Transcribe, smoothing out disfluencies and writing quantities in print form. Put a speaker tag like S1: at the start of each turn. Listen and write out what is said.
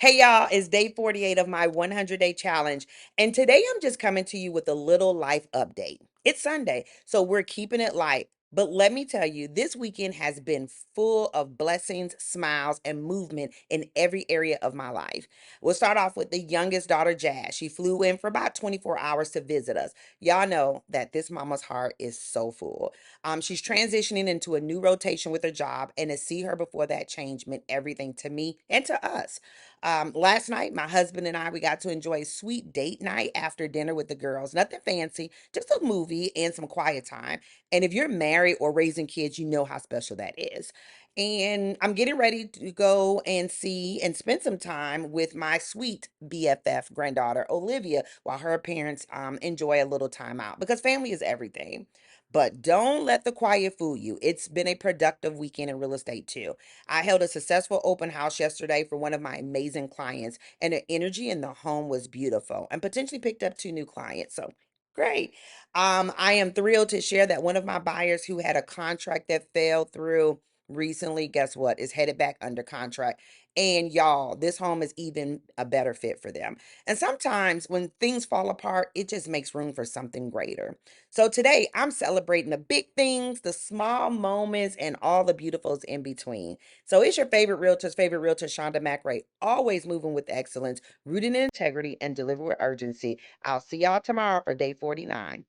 S1: Hey y'all, it's day 48 of my 100-day challenge. And today I'm just coming to you with a little life update. It's Sunday, so we're keeping it light. But let me tell you, this weekend has been full of blessings, smiles, and movement in every area of my life. We'll start off with the youngest daughter, Jazz. She flew in for about 24 hours to visit us. Y'all know that this mama's heart is so full. She's transitioning into a new rotation with her job, and to see her before that change meant everything to me and to us. Last night, my husband and we got to enjoy a sweet date night after dinner with the girls. Nothing fancy, just a movie and some quiet time. And if you're married or raising kids, you know how special that is. And I'm getting ready to go and see and spend some time with my sweet BFF granddaughter, Olivia, while her parents enjoy a little time out because family is everything. But don't let the quiet fool you. It's been a productive weekend in real estate, too. I held a successful open house yesterday for one of my amazing clients, and the energy in the home was beautiful and potentially picked up two new clients. So great. I am thrilled to share that one of my buyers who had a contract that fell through recently, guess what, is headed back under contract. And y'all, this home is even a better fit for them. And sometimes when things fall apart, it just makes room for something greater. So today I'm celebrating the big things, the small moments, and all the beautifuls in between. So it's your favorite realtor, Shanda McRae, always moving with excellence, rooted in integrity, and deliver with urgency. I'll see y'all tomorrow for day 49.